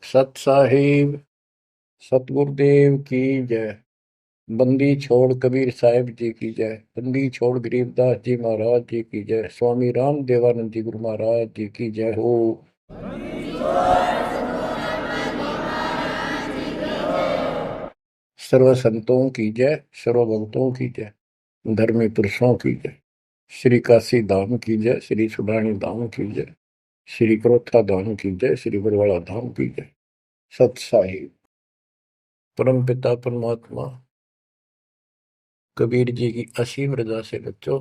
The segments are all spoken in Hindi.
सत साहिब सतगुरुदेव की जय। बंदी छोड़ कबीर साहिब जी की जय। बंदी छोड़ गरीबदास जी महाराज जी की जय। स्वामी राम देवानंद जी गुरु महाराज जी की जय हो। सर्व संतों की जय, सर्व भक्तों की जय, धर्मी पुरुषों की जय। श्री काशी धाम की जय, श्री सुडानी धाम की जय, श्री क्रोथा धाम की जय, श्री बरवाड़ा धाम की जय। सत साहिब परम पिता परमात्मा कबीर जी की असीम रजा से बच्चों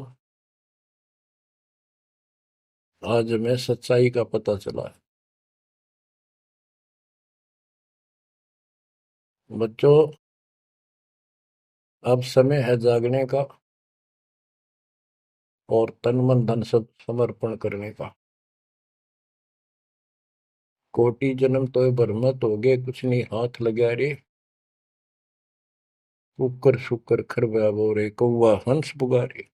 आज हमें सच्चाई का पता चला है। बच्चों अब समय है जागने का और तन मन धन सब समर्पण करने का। कोटि जन्म तो भरमत हो गए, कुछ नहीं हाथ लगा रे। कुकर शुकर खरबा बोरे, कौवा हंस पुगारे।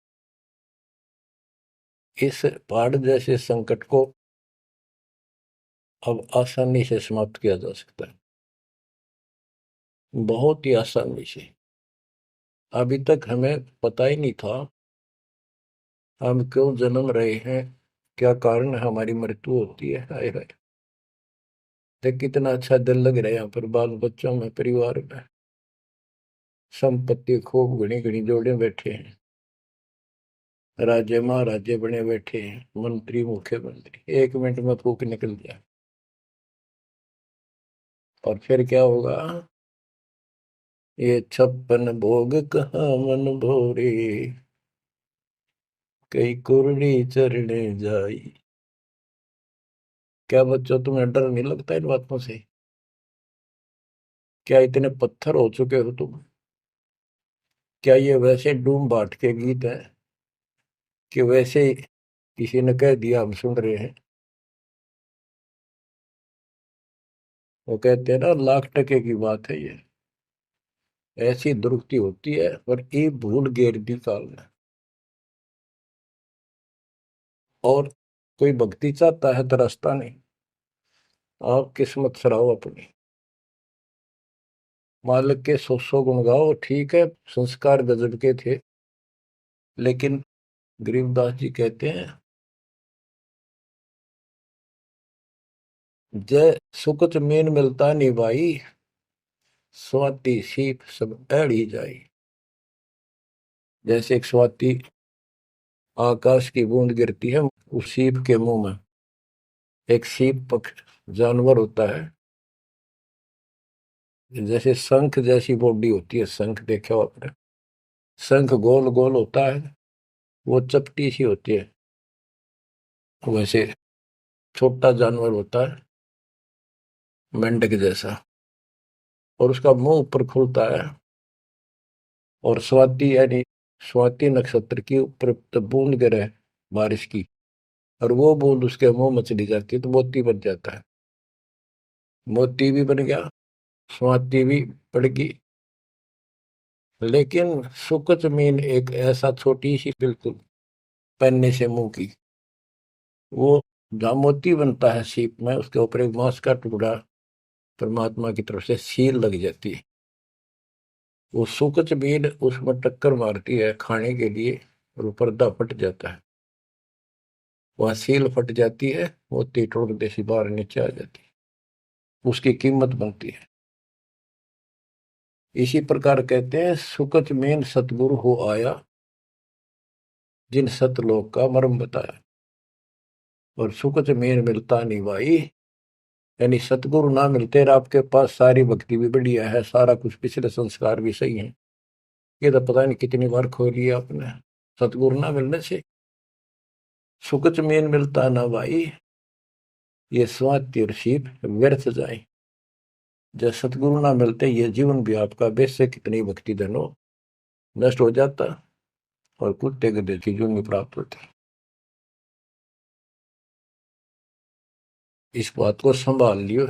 इस पहाड़ जैसे संकट को अब आसानी से समाप्त किया जा सकता है, बहुत ही आसानी से। अभी तक हमें पता ही नहीं था हम क्यों जन्म रहे हैं, क्या कारण है हमारी मृत्यु होती है। हाय हाय, देख कितना अच्छा दिल लग रहा है यहाँ पर, बाल बच्चों में, परिवार में। संपत्ति खूब घनी घनी जोड़े बैठे हैं, राजे महाराजे बने बैठे हैं, मंत्री मुख्यमंत्री, 1 मिनट में फूक निकल जाए। और फिर क्या होगा? ये 56 भोग कहाँ मन भोरे, कई कुर्री चरणे जाई। क्या बच्चों तुम्हें डर नहीं लगता इन बातों से? क्या इतने पत्थर हो चुके हो तुम? क्या ये वैसे डूम बाट के गीत हैं कि वैसे ही किसी ने कह दिया हम सुन रहे हैं? वो कहते हैं ना, लाख टके की बात है ये। ऐसी दुरुक्ति होती है पर ये भूल गेर दी काल ने। और कोई भक्ति चाहता है तो रास्ता नहीं। आप किस्मत सराहो अपनी, मालिक के 100 गुण गाओ, ठीक है संस्कार गजब के थे। लेकिन गरीबदास जी कहते हैं, जय सुकुच मेन मिलता नहीं भाई, स्वाति सीप सब एड़ी जाई। जैसे एक स्वाति आकाश की बूंद गिरती है उस सीप के मुंह में। एक सीप पक्ष जानवर होता है, जैसे शंख जैसी बॉडी होती है। शंख देखा हो आपने? शंख गोल गोल होता है, वो चपटी सी होती है। वैसे छोटा जानवर होता है, मेंढक जैसा, और उसका मुंह ऊपर खुलता है। और स्वाति यानी स्वाति नक्षत्र की ऊपर जब बूंद गिरे बारिश की, और वो बूंद उसके मुंह में चली जाती है तो मोती बन जाता है। मोती भी बन गया, स्वाति भी पड़ गई। लेकिन सुकच मीन एक ऐसा छोटी सी, बिल्कुल पन्ने से मुंह की, वो जहाँ मोती बनता है सीप में, उसके ऊपर एक मांस का टुकड़ा परमात्मा की तरफ से सील लग जाती है। वो सुकच मीन उसमें टक्कर मारती है खाने के लिए, और वो पर्दा फट जाता है। वह सील फट जाती है, मोती टुकड़े से बाहर नीचे आ जाती है, उसकी कीमत बनती है। इसी प्रकार कहते हैं, सुकच मेन सतगुरु हो आया, जिन सतलोक का मर्म बताया। और सुकच मेन मिलता नहीं भाई, यानी सतगुरु ना मिलते और आपके पास सारी भक्ति भी बढ़िया है, सारा कुछ पिछले संस्कार भी सही है, ये तो पता नहीं कितनी बार खो लिया आपने। सतगुरु ना मिलने से सुकच मेन मिलता ना भाई, ये स्वाति और सीप व्यर्थ जाए। जब सतगुरु ना मिलते ये जीवन भी आपका वैसे कितनी भक्ति धनो नष्ट हो जाता, और कुत्ते गधे की जून प्राप्त होती। इस बात को संभाल लियो,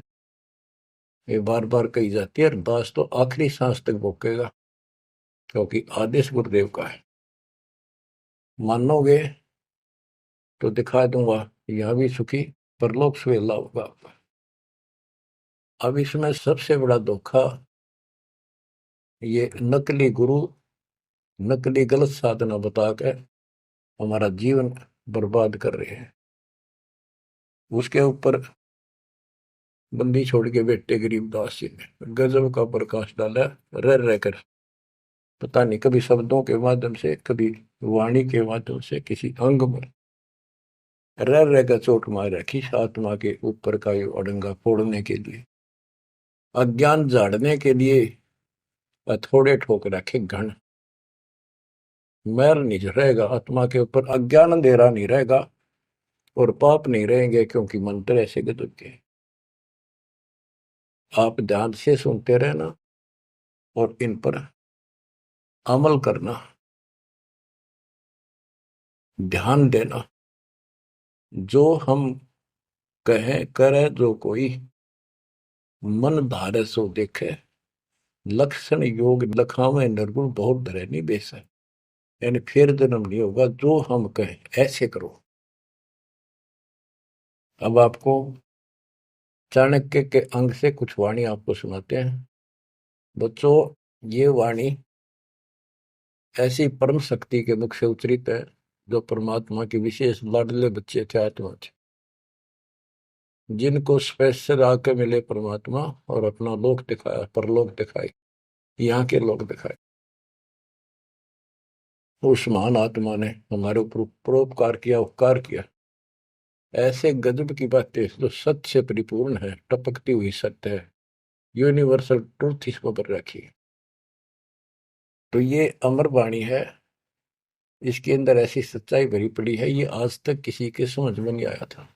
ये बार बार कही जाती है, और दास तो आखिरी सांस तक भोगेगा, क्योंकि आदेश गुरुदेव का है। मानोगे तो दिखा दूंगा, यहाँ भी सुखी परलोक सुहेला होगा आपका। अब इसमें सबसे बड़ा धोखा ये नकली गुरु, नकली गलत साधना बता के हमारा जीवन बर्बाद कर रहे हैं। उसके ऊपर बंदी छोड़ के बेटे गरीबदास जी ने गजब का प्रकाश डाला, रह रहकर। पता नहीं कभी शब्दों के माध्यम से, कभी वाणी के माध्यम से, किसी अंग में रह रहकर चोट मार रखी आत्मा के ऊपर का ये अड़ंगा फोड़ने के लिए, अज्ञान झाड़ने के लिए। थोड़े ठोक रखे घन, मैल नहीं रहेगा आत्मा के ऊपर, अज्ञान अंधेरा नहीं रहेगा और पाप नहीं रहेंगे, क्योंकि मंत्र ऐसे गजब के। आप ध्यान से सुनते रहना और इन पर अमल करना, ध्यान देना। जो हम कहें करे जो कोई, मन धारे सो देखे, लक्षण योग लखावे निर्गुण बहुत धरे नहीं बेस है। यानी फिर जन्म नहीं होगा, जो हम कहें ऐसे करो। अब आपको चाणक्य के अंग से कुछ वाणी आपको सुनाते हैं। बच्चों, ये वाणी ऐसी परम शक्ति के मुख से उच्चरित है, जो परमात्मा के विशेष लाडले बच्चे थे, आत्मा थे, जिनको स्पेशल आके मिले परमात्मा और अपना लोक दिखाया, परलोक दिखाए, यहाँ के लोक दिखाए। उस महान आत्मा ने हमारे ऊपर परोपकार किया, उपकार किया। ऐसे गजब की बातें जो सत्य से परिपूर्ण है, टपकती हुई सत्य है, यूनिवर्सल ट्रूथ इसको पर रखी। तो ये अमर वाणी है, इसके अंदर ऐसी सच्चाई भरी पड़ी है, ये आज तक किसी के समझ में नहीं आया था।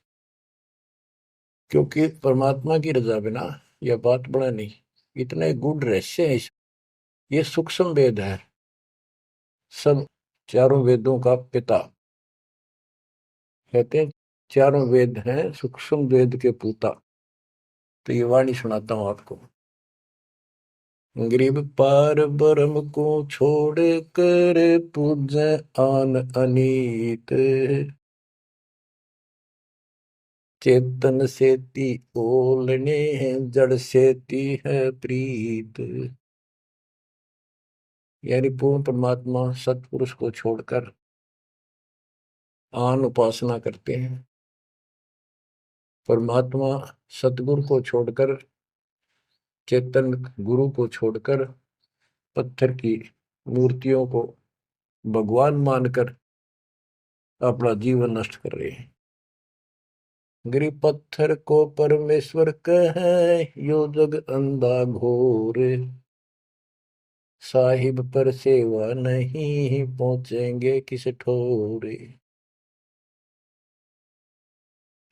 क्योंकि परमात्मा की रजा बिना यह बात बड़ा नहीं, इतने गूढ़ रहस्य है। ये सूक्ष्म वेद है, सब चारों वेदों का पिता कहते हैं, चारों वेद हैं सूक्ष्म वेद के पूता। तो ये वाणी सुनाता हूं आपको। गरीब पार ब्रह्म को छोड़ कर पूजे आन अनीत, चेतन सेती ओलने जड़ सेती है प्रीत। यानी पूर्ण परमात्मा सतपुरुष को छोड़कर आन उपासना करते हैं। परमात्मा सतगुरु को छोड़कर, चेतन गुरु को छोड़कर पत्थर की मूर्तियों को भगवान मानकर अपना जीवन नष्ट कर रहे हैं। गरीब पत्थर को परमेश्वर कहे, यो जग अंधा घोर, साहिब पर सेवा नहीं पहुंचेंगे किस ठोरे।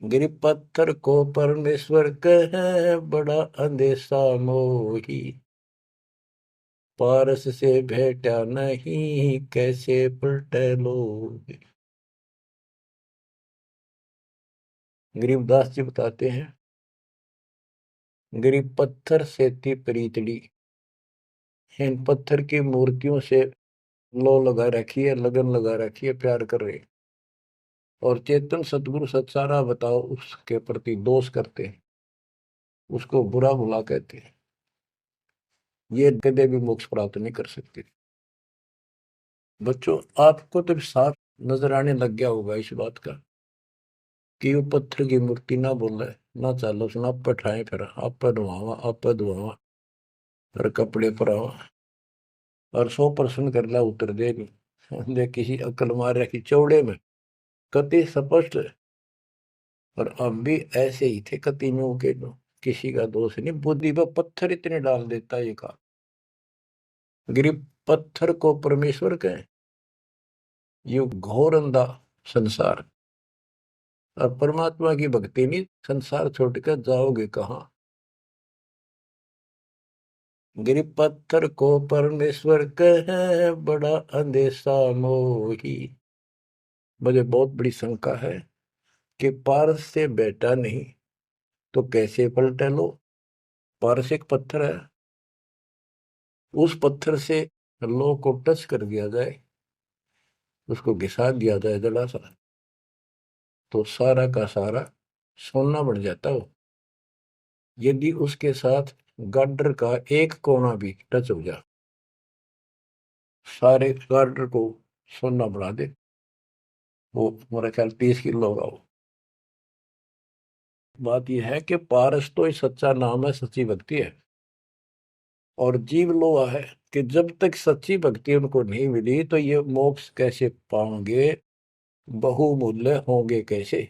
गरीब पत्थर को परमेश्वर कहे, बड़ा अंदेशा मोही, पारस से भेटा नहीं कैसे पलटे लोग। गरीबदास जी बताते हैं, गरीब पत्थर से थी प्रीतड़ी, इन पत्थर की मूर्तियों से लो लगा रखी है, लगन लगा रखी है, प्यार कर रहे। और चेतन सतगुरु सत्सारा बताओ उसके प्रति दोष करते हैं, उसको बुरा भुला कहते हैं। ये कदे भी मोक्ष प्राप्त नहीं कर सकते। बच्चों, आपको तो साफ नजर आने लग गया होगा इस बात का कि वो पत्थर की मूर्ति ना बोले, ना चालो सुना, आप पठाए, फिर आप धुआवा, आप धुआवा, फिर कपड़े पर आवा और 100% कर ला उतर दे नहीं। दे किसी अकल मार रखी चौड़े में, कति स्पष्ट। और अब भी ऐसे ही थे कतियों के, किसी का दोष नहीं, बुद्धि पर पत्थर इतने डाल देता ये का। गरीब पत्थर को परमेश्वर कहे, ये घोर अंधा संसार। और परमात्मा की भक्ति नहीं, संसार छोड़कर जाओगे कहाँ। गरीब पत्थर को परमेश्वर कहे, बड़ा अंदेशा मोही। मुझे बहुत बड़ी शंका है कि पारस से बेटा नहीं तो कैसे पलटे लो। पारस एक पत्थर है, उस पत्थर से लो को टच कर दिया जाए, उसको घिसा दिया जाए जरा सा, तो सारा का सारा सोना बन जाता हो। यदि उसके साथ गार्डर का एक कोना भी टच हो जाए, सारे गार्डर को सोना बना दे, वो मेरा ख्याल 30 किलो होगा वो। बात यह है कि पारस तो ही सच्चा नाम है, सच्ची भक्ति है। और जीव लोहा है कि जब तक सच्ची भक्ति उनको नहीं मिली तो ये मोक्ष कैसे पाएंगे, बहुमूल्य होंगे कैसे।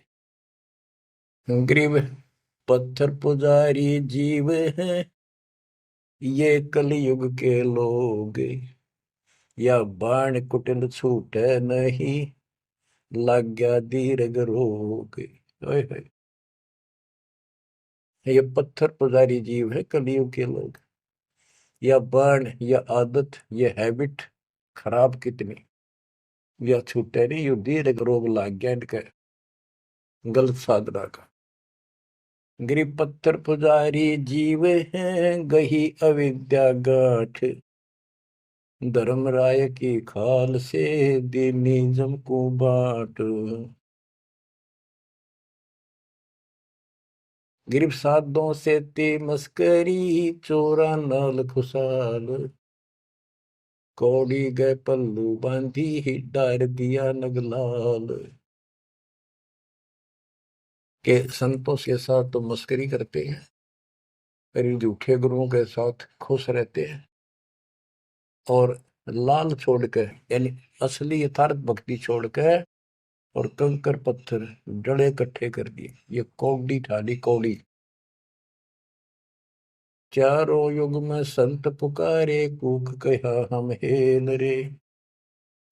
गरीब पत्थर पुजारी जीव हैं ये कलयुग के लोग, या बाण कुटिल छूटे नहीं, लग गया दीर्घ रोग। ओए होए, ये पत्थर पुजारी जीव है कलयुग के लोग, या बाण या आदत, ये हैबिट खराब कितनी, या छूटे नहीं, यू दीर्घ रोग लग गया इनके गलत साधना का। गरीब पत्थर पुजारी जीव हैं गही अविद्या गाठ, धर्मराय की खाल से दीनिज्म को बाट। गिरब साधों से ते मस्करी, चोरा नाल खुशाल, कौड़ी गए पल्लू बांधी ही डार दिया नगलाल। के संतों के साथ तो मस्करी करते हैं, पर झूठे गुरुओं के साथ खुश रहते हैं, और लाल छोड़कर यानी असली यथार्थ भक्ति छोड़कर और कंकर पत्थर डले इकट्ठे कर दिए, ये कौड़ी ठाली कौड़ी। चारों युग में संत पुकारे, कूक कहा हम हेल रे,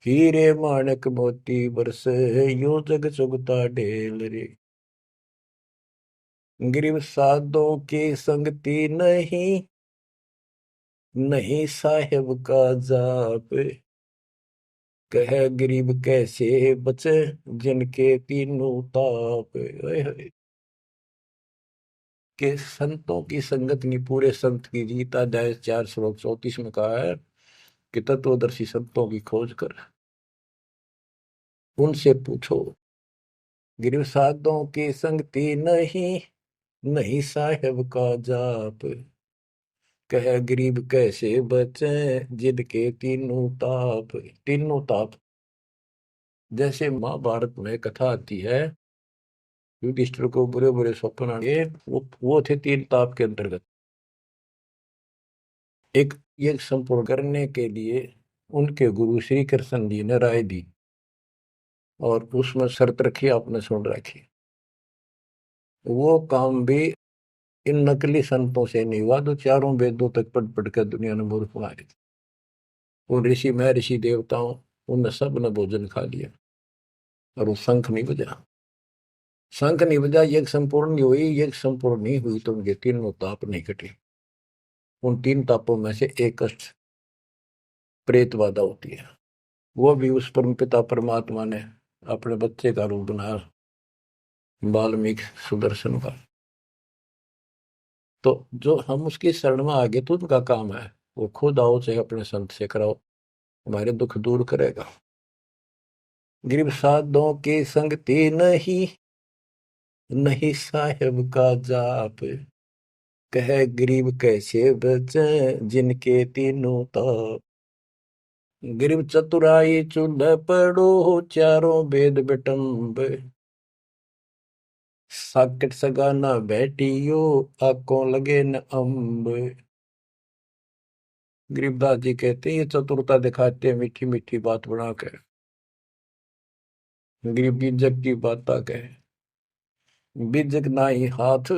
हीरे माणक मोती बरसे, यो जग चुगता ढेल रे। गिरव साधों की संगति नहीं, नहीं साहेब का जाप, कह गरीब कैसे बचे, जिनके तीनों ताप। ओए होए, के संतों की संगत नहीं, पूरे संत की जीत। अध्याय 4 श्लोक 34 में कहा है कि तत्वदर्शी संतों की खोज कर उनसे पूछो। गिरव साधों की संगति नहीं, नहीं साहेब का जाप, कह गरीब कैसे बचे, जिनके तीनों ताप। तीनों ताप, जैसे महाभारत में कथा आती है, युधिष्ठिर को बुरे बुरे स्वप्न आए, वो थे 3 ताप के अंतर्गत। एक ये संपूर्ण करने के लिए उनके गुरु श्री कृष्ण जी ने राय दी, और उसमें शर्त रखी, आपने सुन रखी। वो काम भी इन नकली संतों से नहीं हुआ, तो चारों वेदों तक पढ़ पढ़ कर दुनिया ने मूर्ख मारे थे। उन ऋषि में ऋषि देवताओं, उन सब ने भोजन खा लिया, और वो शंख नहीं बजा। शंख नहीं बजा, यज्ञ संपूर्ण नहीं हुई, यज्ञ संपूर्ण नहीं हुई तो उनके तीनों ताप नहीं कटे। उन 3 तापों में से एक कष्ट प्रेत बाधा होती है, वो भी उस परम पिता परमात्मा ने अपने बच्चे का रूप बनाया, वाल्मीकि सुदर्शन का। तो जो हम उसकी शरण में आगे तो उनका काम है, वो खुद आओ चाहे अपने संत से कराओ, हमारे दुख दूर करेगा। गरीब साधों की संगति नहीं, नहीं साहेब का जाप, कह गरीब कैसे बचे, जिनके तीनों ताप। गरीब चतुराई चूल्हे पड़ो, चारों वेद बिटम्ब, साकिट सगाना बैठियो, आंखों लगे न अम्ब। गरीबदास जी कहते हैं ये चतुरता दिखाते हैं मीठी मीठी बात बना कर, गरीब बीजक की बात कहे, बीजक ना ही हाथ,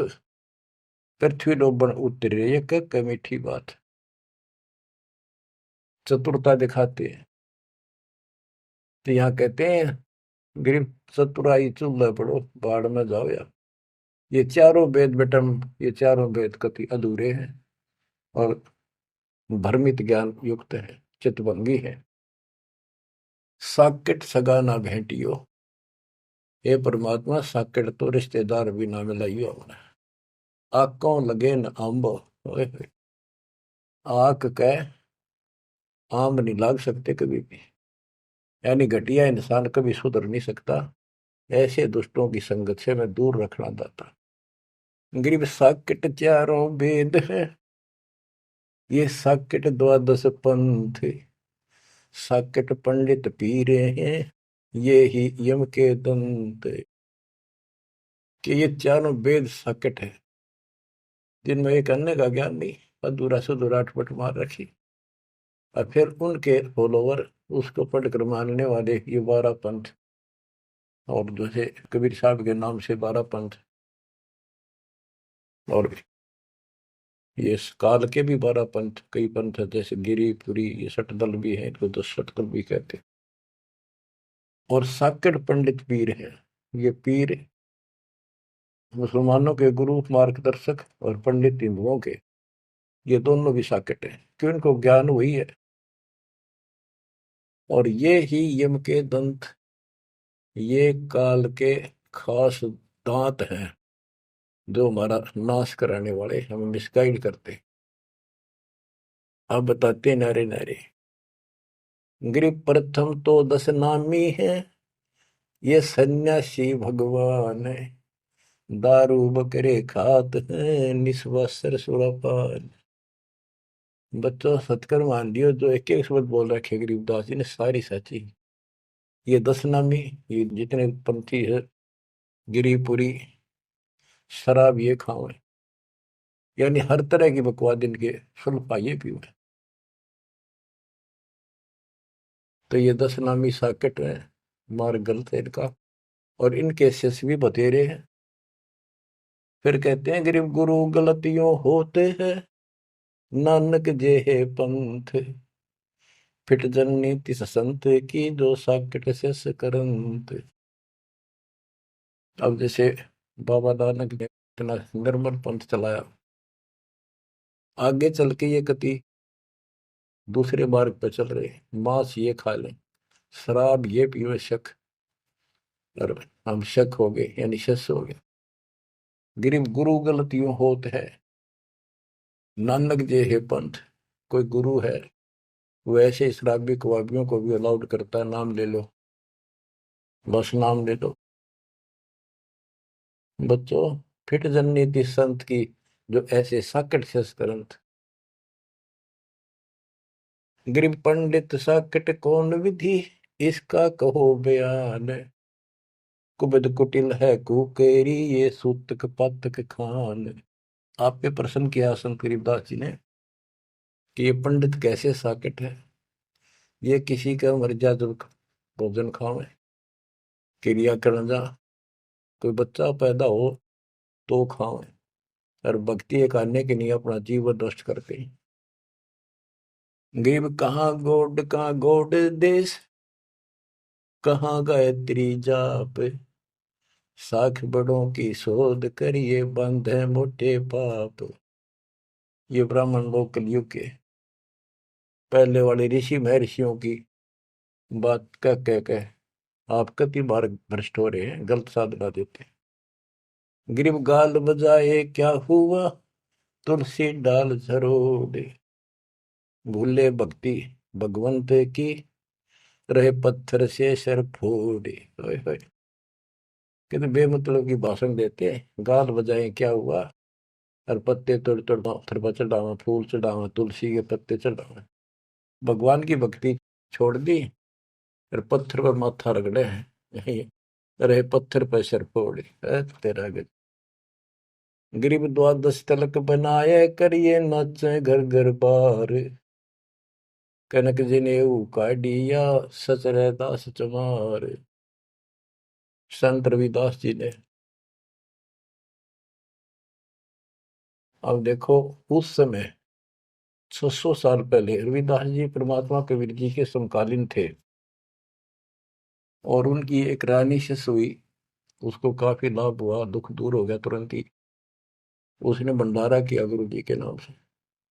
पृथ्वी डोबन उतरे, ये कह मीठी बात। चतुरता दिखाते हैं, तो यहाँ कहते हैं गरीब चतुराई चूल्हे पड़ो, बाढ़ में जाओ यार। ये चारों वेद बेटम, ये चारों वेद कति अधूरे हैं और भ्रमित ज्ञान युक्त है, चितभंगी है। साकेट सगा ना भेंटियो, हे परमात्मा साकेट तो रिश्तेदार भी ना मिलाइयो हमने। आंखों लगे न आंब, ओए होए, आंख कह आम नहीं लाग सकते कभी भी, यानी घटिया इंसान कभी सुधर नहीं सकता। ऐसे दुष्टों की संगत से मैं दूर रखना चाहता। गरीब साकेट चारों वेद है, ये साकेट द्वादश पंथ, साकेट पंडित पीरे हैं, ये ही यम के दंत। कि ये चारों वेद साकेट है, जिनमें एक अन्य का ज्ञान नहीं, अधूरा सुधूरा अटपट मार रखी। और फिर उनके फॉलोवर उसको पढ़कर मानने वाले ये 12 पंथ, और जैसे कबीर साहब के नाम से 12 पंथ, और ये काल के भी 12 पंथ, कई पंथ है, जैसे गिरिपुरी, ये सटदल भी है, इनको 10 सटदल भी कहते हैं। और साकेट पंडित पीर है, ये पीर मुसलमानों के गुरु मार्गदर्शक और पंडित हिंदुओं के, ये दोनों भी साकेट है, क्यों इनको ज्ञान वही है। और ये ही यम के दंत, ये काल के खास दांत हैं, जो हमारा नाश कराने वाले, हमें मिसगाइड करते। अब बताते नारे नारे। गिरि प्रथम तो 10 नामी है, ये सन्यासी भगवान है, दारू बकरे खात है, निस्वासर सुरापान। बच्चों सत्कर मान लियो, जो एक एक शब्द बोल रखे गरीबदास जी ने सारी सच्ची। ये 10 नामी, ये जितने पंथी है, गिरिपुरी, शराब ये खाओ, यानी हर तरह की बकवाद इनके सुन पाइए पीओ। तो ये 10 नामी साकेट है, मार्ग गलत है इनका, और इनके शिष्य भी बतेरे हैं। फिर कहते हैं गरीब गुरु गलतियों होते हैं, नानक जे है पंथ, फिट जननी तिस संत की, जो साकेट शिष्य करंत। अब जैसे बाबा नानक ने इतना निर्मल पंथ चलाया, आगे चल के ये कति दूसरे मार्ग पर चल रहे, मांस ये खा लें, शराब ये पियो शक, और हम शक हो गए, यानी शस हो गए। गरीब गुरु गलतियों होत है, नानक जे है पंथ। कोई गुरु है, वो ऐसे शराबी कबाबियों को भी अलाउड करता है, नाम ले लो, बस नाम ले लो। बच्चों फिट जननीति संत की, जो ऐसे साकट शस करंत। गरीब पंडित साकट कौन विधि, इसका कहो बयान, कुबद कुटिल है कुकेरी, ये सूतक पातक खान। आप पे प्रश्न किया संत गरीबदास जी ने कि ये पंडित कैसे साकेट है, ये किसी का मर्यादा भोजन खावे, क्रिया करना जा, कोई बच्चा पैदा हो तो खावे, और भक्ति करने के लिए अपना जीवन नष्ट करते हैं। गरीब कहाँ गोड देश, कहाँ गायत्री जाप, साख बड़ों की शोध करिए, बंधे मोटे पाप। ये ब्राह्मण लोग कलयुग के पहले वाले ऋषि महर्षियों की बात कह आप कति बार भ्रष्ट हो रहे हैं, गलत साधना देते हैं। गिरिब गाल बजाए क्या हुआ, तुलसी डाल झरोड़े, भूले भक्ति भगवंत की, रहे पत्थर से सर फोड़े। कितने बेमतलब की भाषण देते हैं, गाल बजाए क्या हुआ, और पत्ते तोड़ तोड़ पत्थर पर चढ़ावा, फूल चढ़ावा, तुलसी के पत्ते चढ़ावा, भगवान की भक्ति छोड़ दी, और पत्थर पर माथा रगड़े हैं, रहे पत्थर पर सर फोड़े। तेरा गज गरीब द्वादश तलक बनाए, करिए नाचे घर घर बार, कनक जनेऊ काढ़िया, सच रहदास चमार। संत रविदास जी ने, अब देखो उस समय 600 साल पहले रविदास जी परमात्मा कबीर जी के समकालीन थे, और उनकी एक रानी शिष्य हुई, उसको काफी लाभ हुआ, दुख दूर हो गया तुरंत ही। उसने भंडारा किया गुरु जी के नाम से,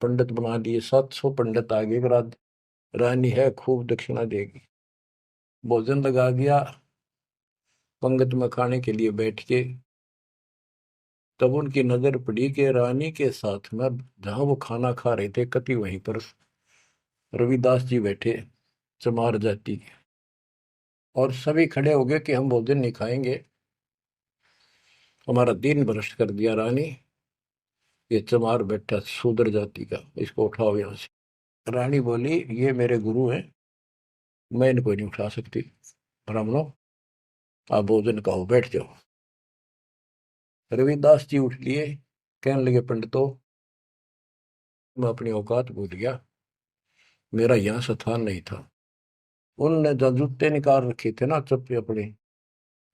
पंडित बना दिए, 700 पंडित आगे, रानी है खूब दक्षिणा देगी। भोजन लगा दिया, पंगत में खाने के लिए बैठ के, तब उनकी नजर पड़ी कि रानी के साथ में जहां वो खाना खा रहे थे, कति वहीं पर रविदास जी बैठे, चमार जाति के। और सभी खड़े हो गए कि हम भोजन नहीं खाएंगे, हमारा दिन भ्रष्ट कर दिया रानी। ये चमार बैठा शूद्र जाति का, इसको उठाओ यहां से। रानी बोली ये मेरे गुरु हैं, मैं इनको नहीं उठा सकती। ब्राह्मणों आप भोजन कहो, बैठ जाओ। रविदास जी उठ लिए, कहने लगे पंडितों मैं अपनी औकात भूल गया, मेरा यहाँ स्थान नहीं था। उनने जो जूते निकाल रखे थे ना चप्पे अपने,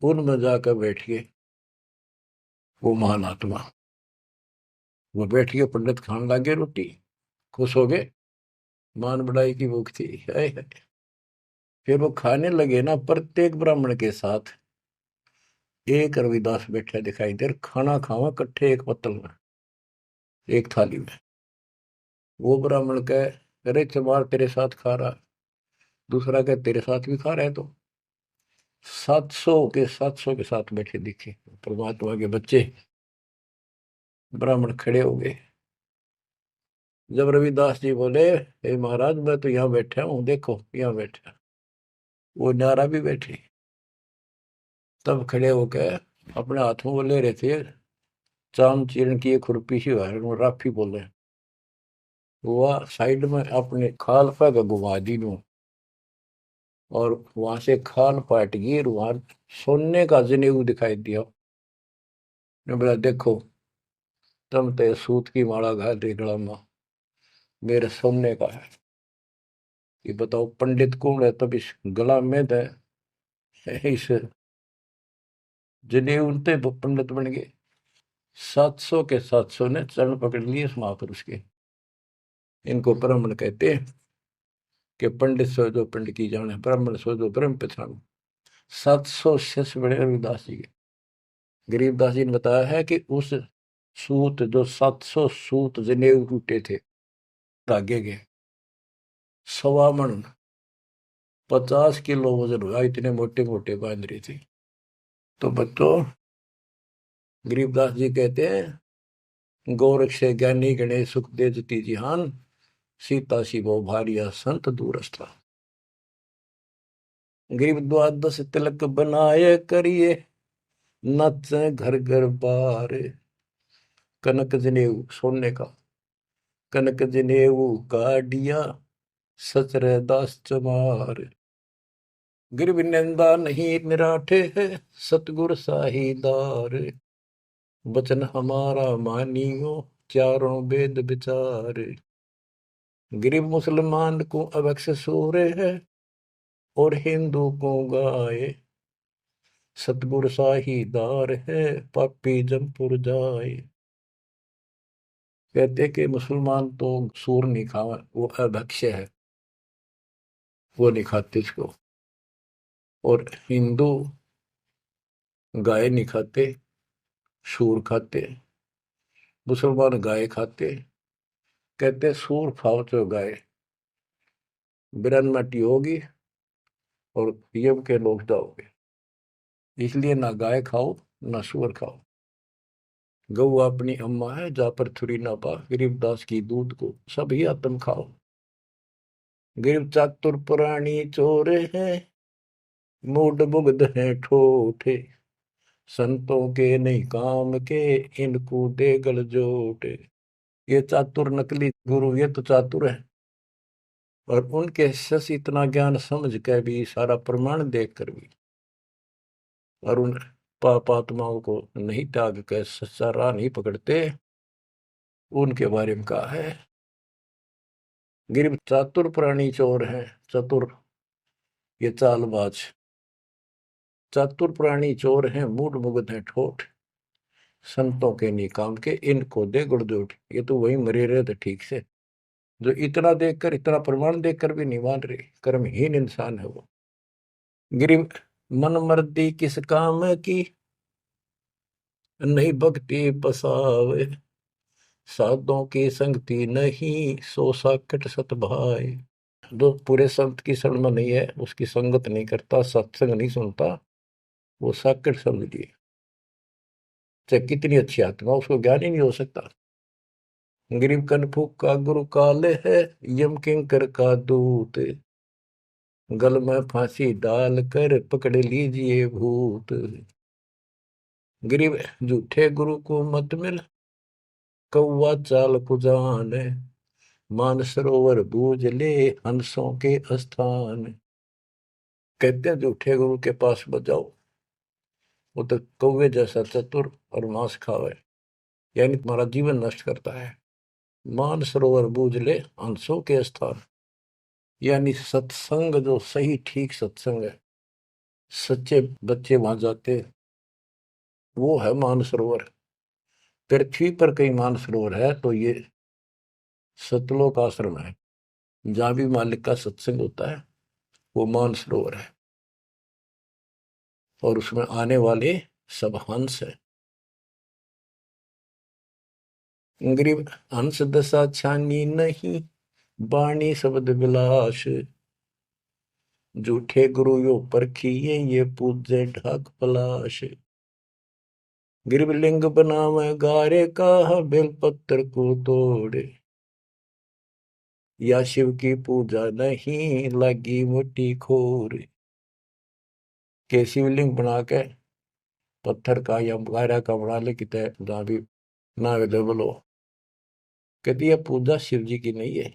उनमें जाकर बैठ गए वो महान आत्मा। वो बैठ गए, पंडित खाने लगे रोटी, खुश हो गए, मान बढ़ाई की भूख थी। हाय हाय। फिर वो खाने लगे ना, प्रत्येक ब्राह्मण के साथ एक रविदास बैठा दिखाई दे, खाना खावा इकट्ठे एक पत्तल में, एक थाली में। वो ब्राह्मण कहे अरे चमार तेरे साथ खा रहा, दूसरा कहे तेरे साथ भी खा रहा है। तो 700 के साथ बैठे दिखे परमात्मा के बच्चे। ब्राह्मण खड़े हो गए। जब रविदास जी बोले हे महाराज मैं तो यहाँ बैठा हूँ, देखो यहाँ बैठा, वो नारा भी बैठे। तब खड़े होकर अपने हाथ में वो ले रहे थे चाम चीरण की एक खुरपी सी राफी बोले, वो साइड में अपने खाल पर घुमा दी नू, और वहां से खाल पाट गई, वहां सोने का जनेऊ दिखाई दिया। ने बोला देखो तुम तो सूत की माला घाल रही गला में, मेरे सोने का है। ये बताओ पंडित कौन है, तब इस गला में दे इस जनेऊ उनते पंडित बन गए। 700 ने चरण पकड़ लिए इस महापुरुष के। इनको ब्राह्मण कहते हैं कि पंडित सो जो पंडित की जाने, ब्राह्मण सो जो ब्रह्म पहचानो। 700 शिष्य बड़े रविदास जी के। गरीबदास जी ने बताया है कि उस सूत जो 700 सूत जनेऊ टूटे थे धागे के, 1.25 मन 50 किलो वजन हुआ, इतने मोटे मोटे बांध रही थी। तो बच्चों गरीबदास जी कहते हैं गोरख से ज्ञानी गणेश सुख दे जती जिहान, सीता शिवो भारिया संत दूरस्था। गरीब द्वादश तिलक बनाए करिए, नच घर घर बार। कनक जनेऊ सोने का, कनक जनेऊ काडिया, सचर दास चमार। गिरव निंदा नहीं निराठे है, सतगुर साहीदार। वचन हमारा मानियो, चारों वेद विचार। गरीब मुसलमान को अवक्ष सूरे है, और हिंदू को गाए। सतगुर साहीदार है, पापी जमपुर जाए। कहते कि मुसलमान तो सूर नहीं खावा, वो अभक्ष्य है, वो नहीं खाते इसको। और हिंदू गाय नहीं खाते, सूर खाते। मुसलमान गाय खाते। कहते सूर खाओ तो गाय बिरन मटी होगी और यम के लोग जाओगे, इसलिए ना गाय खाओ ना सूअर खाओ। गऊ अपनी अम्मा है, जा पर थुरी ना पा, गरीबदास की दूध को सभी आत्म खाओ। गरीब चातुर पुरानी चोर है, मूड मुग्ध है ठोठे। संतों के नहीं काम के, इनको दे गल जोटे। ये चातुर नकली गुरु ये तो चातुर है, और उनके शिष्य इतना ज्ञान समझ के भी, सारा प्रमाण देख कर भी, और उन पाप आत्माओं को नहीं त्याग कर सच्चा राह नहीं पकड़ते। उनके बारे में कहा है गिर चातुर प्राणी चोर है। चतुर ये चालबाज, चातुर प्राणी चोर हैं, मूड मुग्ध है ठोठ। संतों के नहीं काम के, इनको दे गुड़जोट। ये तो वही मरे रहे थे ठीक से, जो इतना देखकर, इतना प्रमाण देखकर भी नहीं मान रहे, कर्महीन इंसान है वो। गिरी मन मर्दी किस काम की, नहीं भक्ति बसावे। साधों की संगति नहीं, सो साकट सत भाई। जो पूरे संत की शरण में नहीं है, उसकी संगत नहीं करता, सत्संग नहीं सुनता, वो साकट समझिए। चाहे कितनी अच्छी आत्मा, उसको ज्ञान ही नहीं हो सकता। गरीब कनफूक का गुरु काले है, यम किंकर का दूत। गल में फांसी डाल कर पकड़ लीजिए भूत। गरीब झूठे गुरु को मत मिल, कौवा चाल कुजान, मानसरोवर बूझ ले हंसों के स्थान। कहते हैं झूठे गुरु के पास बजाओ, वो तो कौवे जैसा चतुर और मांस खावे, यानी तुम्हारा जीवन नष्ट करता है। मानसरोवर बूझ ले हंसों के स्थान, यानी सत्संग जो सही ठीक सत्संग है, सच्चे बच्चे वहां जाते, वो है मानसरोवर। पृथ्वी पर कई मानसरोवर है, तो ये सतलोक आश्रम है, जहां भी मालिक का सत्संग होता है, वो मानसरोवर है। और उसमें आने वाले सब हंस है। गरीब हंस दशा छानी नहीं, बाणी शब्द विलास। झूठे गुरु यो परखिए, ये पूजे ढाक पलाश। गिरब लिंग बनावे गारे का, बेलपत्र को तोड़े। या शिव की पूजा नहीं, लगी मोटी खोर। के शिवलिंग बना के पत्थर का या गारा का बना ले, कितने जहां भी ना अवेलेबल हो, कहती है पूजा शिव जी की नहीं है।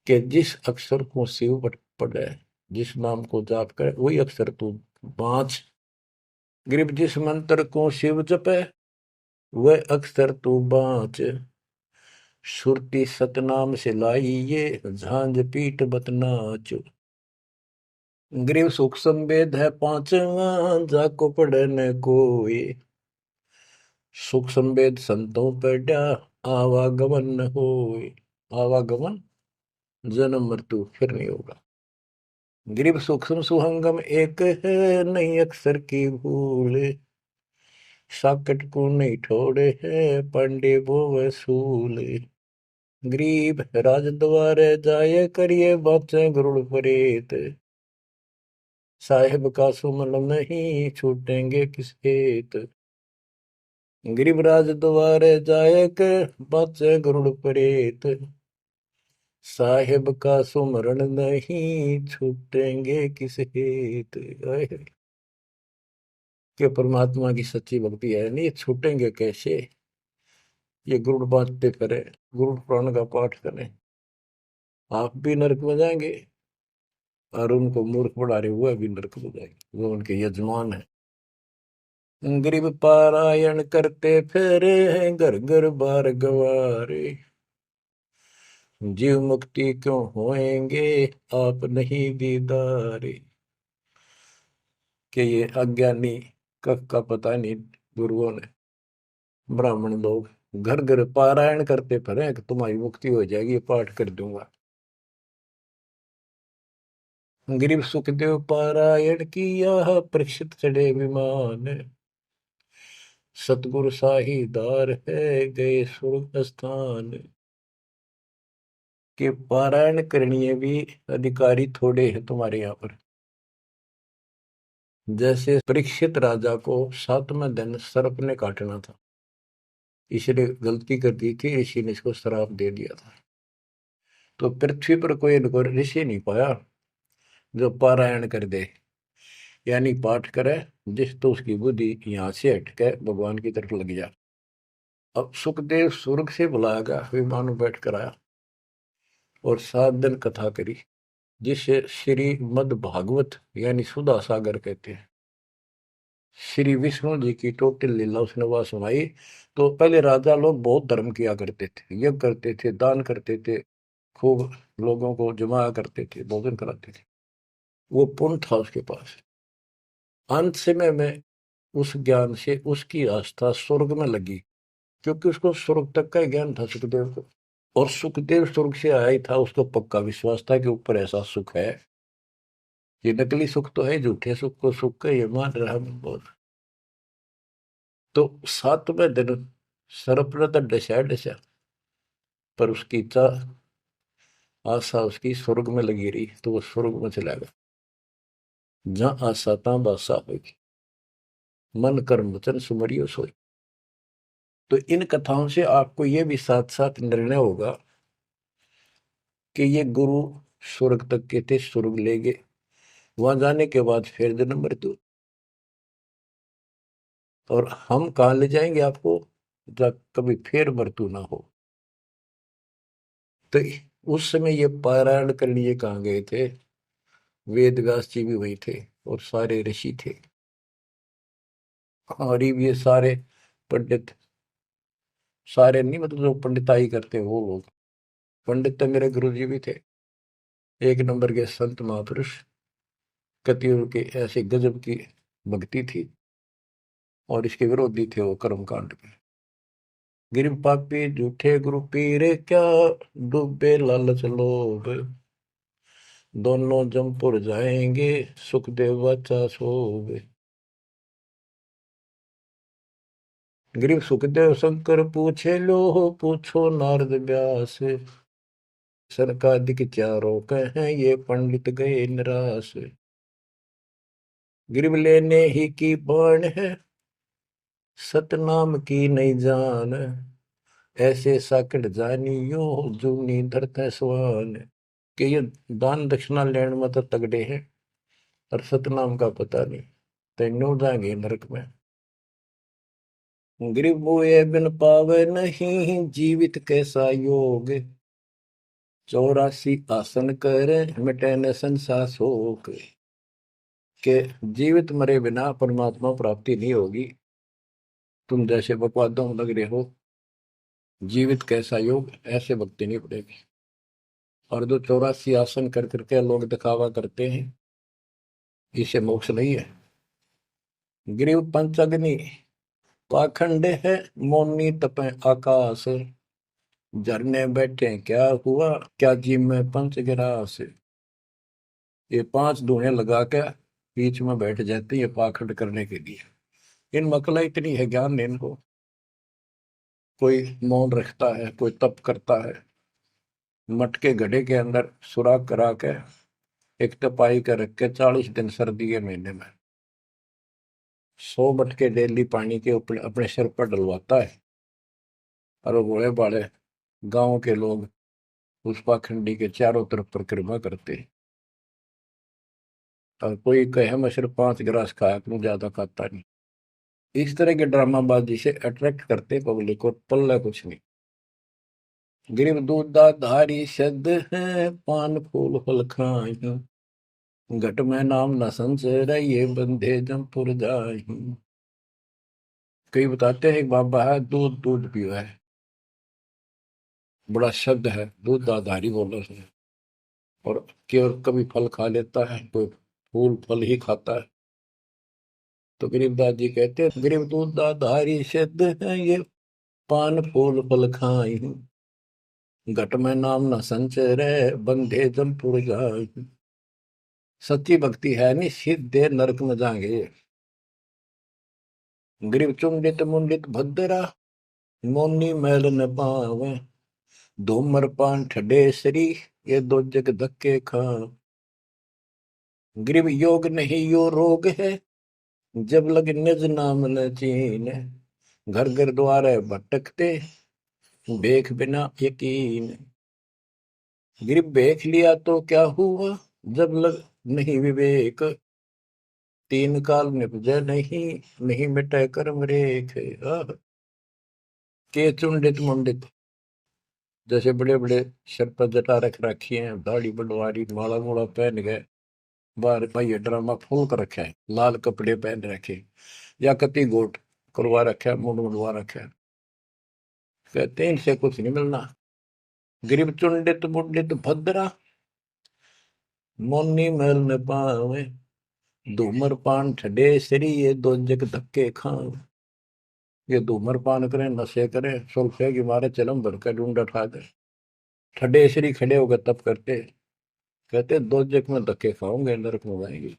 कि जिस अक्षर को शिव पढ़े, जिस नाम को जाप करे, वही अक्षर तू बाँच। ग्रीब जिस मंत्र को शिव जपे, वह अक्षर तू बाँच। सुरती सतनाम से लाई ये, झांझ पीठ बतनाच। ग्रीव सुख संवेद है पांचवा, जाको पढ़े न कोई। सुख संवेद संतों पढ़ा, आवागमन न होए। आवागमन जन्म मृत्यु फिर नहीं होगा। गिरिव सूक्ष्म सुहंगम एक है, नहीं अक्षर की भूल। साकट को नहीं ठोड़े है, पांडे वो वसूल। गरीब राज द्वारे जाए, करिए बातें गरुड़ परेत। साहेब का सुमन नहीं, छूटेंगे किस हेत। गरीब राज द्वारे जाए, कर बातें गरुड़ परेत। साहेब का सुमरण नहीं, छूटेंगे किस हेत। कि परमात्मा की सच्ची भक्ति है नहीं, छूटेंगे कैसे। ये गुरुड़ बांटते करें, गुरुड़ पुराण का पाठ करें, आप भी नरक में जाएंगे, और उनको मूर्ख बना रहे हुए भी नरक में जाएंगे, वो उनके यजमान है। गरीब पारायण करते फेरे हैं, घर घर बार गवारे। जीव मुक्ति क्यों होएंगे, आप नहीं दीदारे। कि ये अज्ञानी कख का पता नहीं, गुरुओं ने, ब्राह्मण लोग घर घर पारायण करते फिरे कि तुम्हारी मुक्ति हो जाएगी, पाठ कर दूंगा। गरीब सुखदेव पारायण किया, परीक्षित चढ़े विमान। सतगुरु साहीदार है, गए स्वर्ग स्थान। के पारायण करनी भी अधिकारी थोड़े हैं तुम्हारे यहाँ पर। जैसे परीक्षित राजा को 7वें दिन सर्प ने काटना था, इसलिए गलती कर दी थी, ऋषि ने इसको श्राप दे दिया था। तो पृथ्वी पर कोई इनको ऋषि नहीं पाया जो पारायण कर दे, यानी पाठ करे, जिस तो उसकी बुद्धि यहाँ से हटके भगवान की तरफ लग जा। अब सुखदेव स्वर्ग से बुलाया गया, विमान में बैठ कर आया और 7 दिन कथा करी, जिसे श्रीमद् भागवत यानी सुधा सागर कहते हैं। श्री विष्णु जी की टोटल लीला उसने वह सुनाई। तो पहले राजा लोग बहुत धर्म किया करते थे, यज्ञ करते थे, दान करते थे, खूब लोगों को जमाया करते थे, भोजन कराते थे, वो पुण्य था उसके पास। अंत समय में उस ज्ञान से उसकी आस्था स्वर्ग में लगी, क्योंकि उसको स्वर्ग तक का ज्ञान था सुखदेव को। और सुखदेव स्वर्ग से आया ही था, उसको पक्का विश्वास था कि ऊपर ऐसा सुख है। ये नकली सुख तो है, झूठे सुख को सुख का ये मान रहा बहुत। तो 7वें दिन सर्प ने तो डसा डसा, पर उसकी आशा उसकी स्वर्ग में लगी रही, तो वो स्वर्ग में चला गया। जहां आशा तहां बासा होगी, मन कर्म वचन सुमरियो सोई। तो इन कथाओं से आपको ये भी साथ साथ निर्णय होगा कि ये गुरु स्वर्ग तक के थे, स्वर्ग ले गए, वहां जाने के बाद फिर जन्म मृत्यु। और हम कहाँ ले जाएंगे आपको, जब कभी फिर मृत्यु ना हो। तो उस समय ये पारायण करने लिए कहाँ गए थे? वेद व्यास जी भी वही थे और सारे ऋषि थे, और ये सारे पंडित, सारे नहीं मतलब जो पंडिताई करते वो लोग। पंडित तो मेरे गुरु जी भी थे, एक नंबर के संत महापुरुष। कतियों की ऐसी गजब की भक्ति थी, और इसके विरोधी थे वो कर्म कांड के। गिर पापी झूठे गुरु पीरे क्या, डूबे लालच लोभ, दोनों जमपुर जाएंगे, सुखदेव वाचा सोवे। गिरीव सुखदेव शंकर पूछे लो, पूछो नारद व्यास, सरकादिक चारों कहें ये पंडित गए निराश। गिरीव लेने ही की बाण है, सतनाम की नहीं जान, ऐसे साकट जानियो, जूनी धरते स्वान। कि ये दान दक्षिणा लेने में तो तगड़े हैं, और सतनाम का पता नहीं, तेनों जाएंगे नरक में। गिरीव मोए बिन पावे नहीं, जीवित कैसा योग, 84 आसन करे, मिटे न संसार शोक। के जीवित मरे बिना परमात्मा प्राप्ति नहीं होगी। तुम जैसे बकवादों में लग रहे हो, जीवित कैसा योग, ऐसे भक्ति नहीं पड़ेगी। और जो 84 आसन कर करके लोग दिखावा करते हैं, इसे मोक्ष नहीं है। गिरीव पंचअग्नि पाखंड है, मौनी तपे आकाश, झरने बैठे क्या हुआ, क्या जी में पंच गिरास। ये 5 धुएं लगा के बीच में बैठ जाते हैं पाखंड करने के लिए। इन मकला इतनी है ज्ञान नहीं इनको। कोई मौन रखता है, कोई तप करता है, मटके घड़े के अंदर सुराख करा के एक तपाई कर रख के 40 दिन सर्दी के महीने में 100 मटके डेली पानी के ऊपर अपने सिर पर डलवाता है, और वो बड़े बड़े गांव के लोग उस पाखंडी के चारों तरफ परिक्रमा करते हैं। और कोई कहे मैं सिर्फ 5 गिलास खाया करूं, ज्यादा खाता नहीं। इस तरह के ड्रामाबाजी से अट्रैक्ट करते पब्लिक को, पल्ला कुछ नहीं। गिरिव दूधा धारी शब्द है, पान फूल फल खाई, घट में नाम न संचय, ये बंधे जमपुर जाई। कई बताते हैं एक बाबा है, दूध दूध पियो है, बड़ा शब्द है, दूध दाधारी बोलो से। और केवल कभी फल खा लेता है, कोई फूल फल ही खाता है। तो गरीबदास जी कहते हैं, गरीब दूध दाधारी शब्द है, ये पान फूल फल खाई, घट में नाम न संचय रहे, बंधे जमपुर जाई। सच्ची भक्ति है नहीं, सीधे नरक में जाएंगे। गरीब चुंडित मुंडित भद्रा, मोनी मैल न पावे, धूमर पान ठडेसरी, ये दो जग धक्के खा। गरीब योग नहीं यो रोग है, जब लग निज नाम न चीन, घर घर द्वारे भटकते, बेख बिना यकीन। गरीब बेख लिया तो क्या हुआ, जब लग नहीं विवेक, तीन काल निपजे नहीं, नहीं मिटे कर्म रेख। के चुंडित मुंडित, जैसे बड़े बड़े सर पर जटा रख रखी है, दाढ़ी बंडवारी, माला मोला पहन गए, बाहर भाई ड्रामा फूल कर रखा है, लाल कपड़े पहन रखे, या कति गोट करवा रखा है, मुंड मुंडवा रखा है। कहते हैं इनसे कुछ नहीं मिलना। गरीब चुंडित मुंडित भद्रा, मोनी मैल न पावे, धूमर पान ठडे सरी, ये दो जग धक्के खाओ। ये धूमर पान करें, नशे करें, सुल्फे की मारे चलम भर कर ढूंढ उठा दे, ठडे सरी खड़े होकर तप करते, कहते दो जग में धक्के खाओगे, नरक में जाएंगे।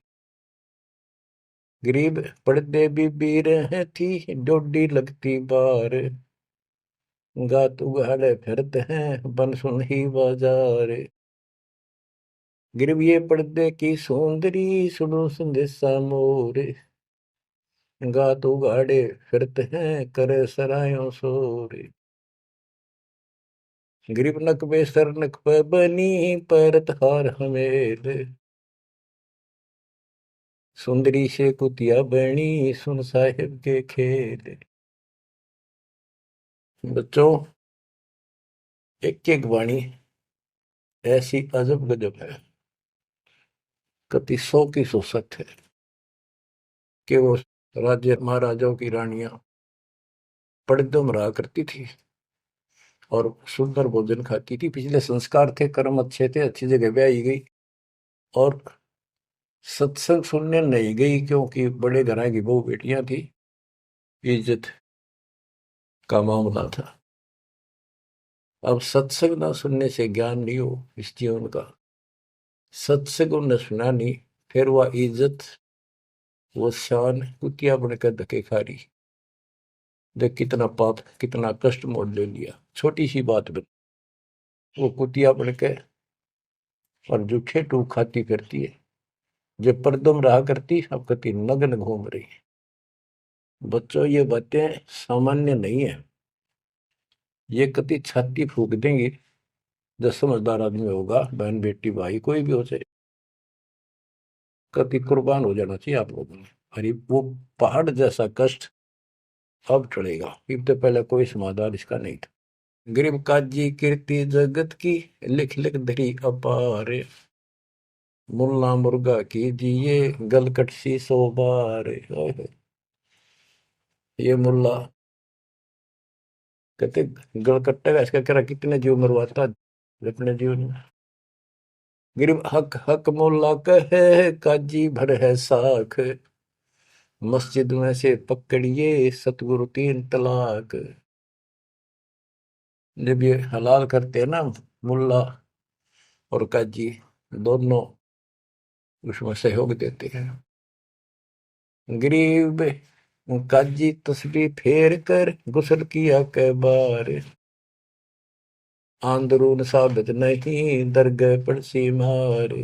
गरीब पड़ते भी बीर है थी, डोडी लगती बार, गात उगाड़े फिरते हैं, बन सुन ही बाजार। गरीब ये पर्दे की सौंदरी, सुनो संदेशा मोर, गात उगाड़े फिरते हैं, करे सरायों शोर। गरीब नक पे सर नक पे बनी, पैरत हार हमेल, सुंदरी से कुतिया बनी, सुन साहिब के खेल। बच्चों, एक एक वाणी ऐसी अजब गजब है, कति सौ की सौ सत्य है कि वो राज्य महाराजाओं की रानियां पड़दम रहा करती थी और सुंदर भोजन खाती थी। पिछले संस्कार थे, कर्म अच्छे थे, अच्छी जगह ब्याही गई और सत्संग सुनने नहीं गई क्योंकि बड़े घरां की बहू बेटियां थी, इज्जत का मामला था। अब सत्संग ना सुनने से ज्ञान नहीं हो इस जीवन का, सत्संग उन्हें सुना नहीं, फिर वह इज्जत, वो शान कुतिया बनकर धके खा रही। देख कितना पाप, कितना कष्ट मोल ले लिया छोटी सी बात में। वो कुतिया बन के और जूठे टूक खाती फिरती है, जो परदम रहा करती अब कति नग्न घूम रही है। बच्चों, ये बातें सामान्य नहीं है, ये कति छाती फूक देंगी। जो समझदार आदमी होगा, बहन बेटी भाई कोई भी हो जाए, कति कुर्बान हो जाना चाहिए आप लोगों ने। अरे वो पहाड़ जैसा कष्ट अब टलेगा, इससे पहले कोई समाधान इसका नहीं था। गरीब काजी कीर्ति जगत की, लिख लिख धरी अपार, मुल्ला मुर्गा कीजिए गलकट सी सो बार। ये मुल्ला कहते गलकट्टे का इसका कह कितने जीव मरवाता अपने जीवन में। गरीब हक हक मुल्ला कहे, काजी भर है साख, मस्जिद में से पकड़िए सतगुरु तीन तलाक। जब ये हलाल करते हैं ना, मुल्ला और काजी दोनों उसमें सहयोग देते हैं। गरीब काजी तस्बीह फेर कर, गुस्ल किया कै बार, आंदरून साबित नहीं दरगह पड़सी मार।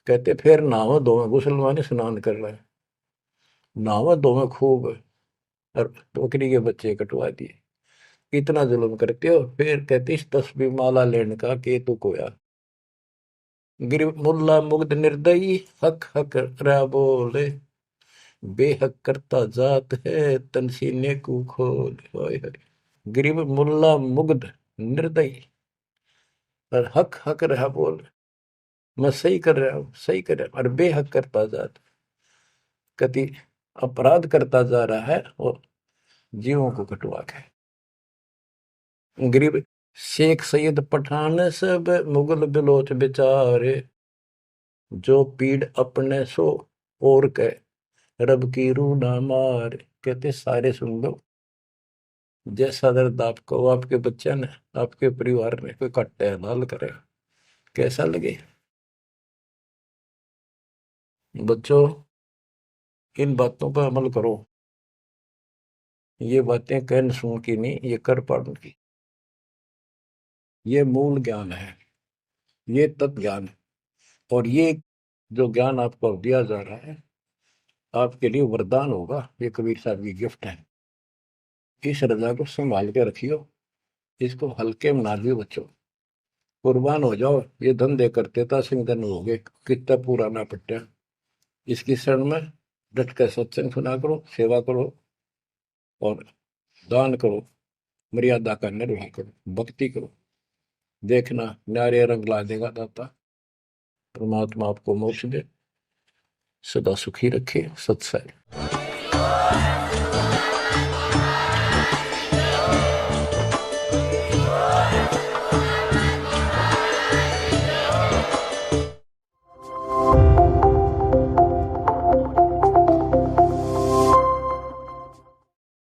कहते फिर नहावा धोवे, गुस्ल माने स्नान कर रहे हैं, नहावा धोवे खूब और बकरी के बच्चे कटवा दिए। इतना जुल्म करते हो, फिर कहते इस तस्बीह माला लेने का के तू कोया। गिर मुल्ला मुग्ध निर्दयी, हक हक रहा बोले, बेहक करता जात है तन सीने को खोल। हाय हाय। गरीब मुल्ला मुग्ध निर्दयी और हक हक रहा बोल, मैं सही कर रहा हूँ, सही कर रहा हूँ, और बेहक करता जात, कति अपराध करता जा रहा है और जीवों को कटवा के। गरीब शेख सैयद पठान सब मुगल बिलोच बेचारे, जो पीड़ अपने सो और के रब की रूह ना मार। कहते सारे सुन लो, जैसा दर्द आपको आपके बच्चे ने, आपके परिवार में कोई कट्टे हलाल करे, कैसा लगे। बच्चों, इन बातों पर अमल करो। ये बातें कहन सुन की नहीं, ये कर पाड़न की। ये मूल ज्ञान है, ये तत्व ज्ञान है। और ये जो ज्ञान आपको दिया जा रहा है, आपके लिए वरदान होगा। ये कबीर साहब की गिफ्ट है। इस रजा को संभाल के रखियो, इसको हल्के में ना दियो बच्चों। कुर्बान हो जाओ, ये धंधे करते था सिंह धन हो गए, कितना पुराना पट्टा। इसकी शरण में डट कर सत्संग सुना करो, सेवा करो और दान करो, मर्यादा का निर्वाह करो, भक्ति करो। देखना न्यारे रंग ला देगा दाता। परमात्मा आपको मोक्ष दे, सदा सुखी रखे। सत्संग।